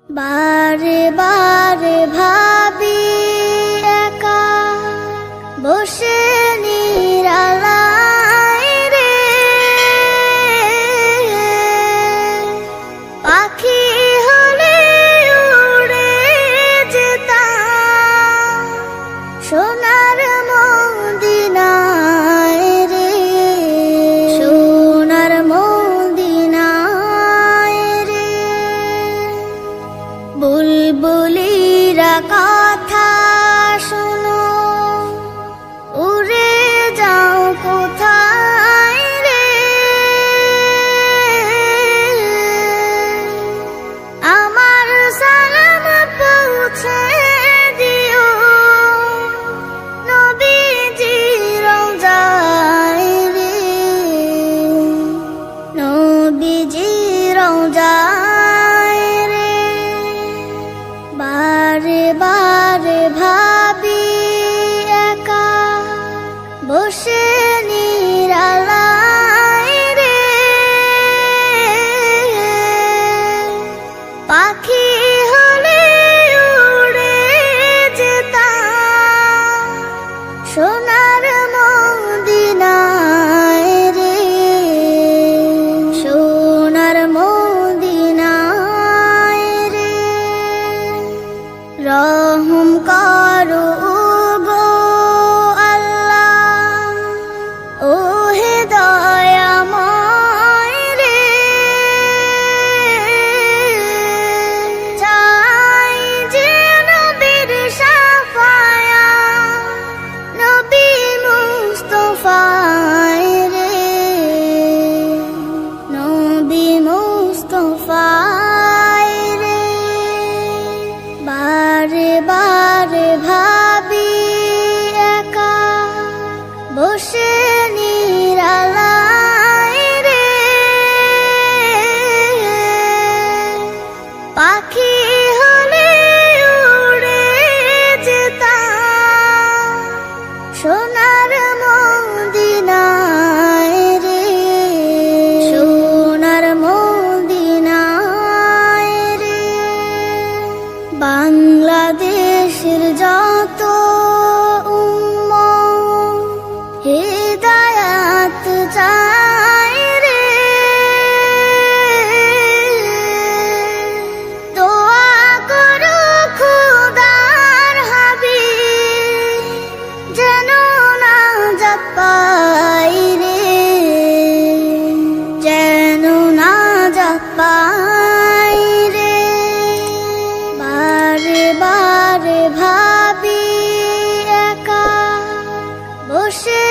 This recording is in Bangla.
বারে বারে ভাবি একা বসে নিরালায় রে, পাখি হলে উড়ে যেতাম সোনার মদিনায় রে, সোনার মদিনায় রে। বুলবুলিরা কথা শোনো, উড়ে যাও কোথায় রে, আমার সালাম পৌঁছে দিও নবীজি রওজায় রে, নবীজি রওজায় রে। বারে বারে ভাবি একা বসে নিরালায় রে, পাখি হলে উড়ে যেতাম সোনার মদিনায় রে, সোনার মদিনায় রে। রহম করো গো আল্লাহ, ও হে দয়াময় রে, চাই যে নবীর শাফায়াত, নবী মুস্তাফায় রে, নবী মুস্তাফায় রে। বারে বারে ভাবি একা বসে নিরালায় রে, পাখি হলে উড়ে যেতাম সোনার মদিনায় রে, সোনার মদিনায় রে। বাংলাদেশের যত উম্মত হিদায়াত চায় রে, দোয়া করো খোদার হাবিব যেন নাজাত পাই রে, যেন নাজাত পাই রে। বারে বারে ভাবি একা বসে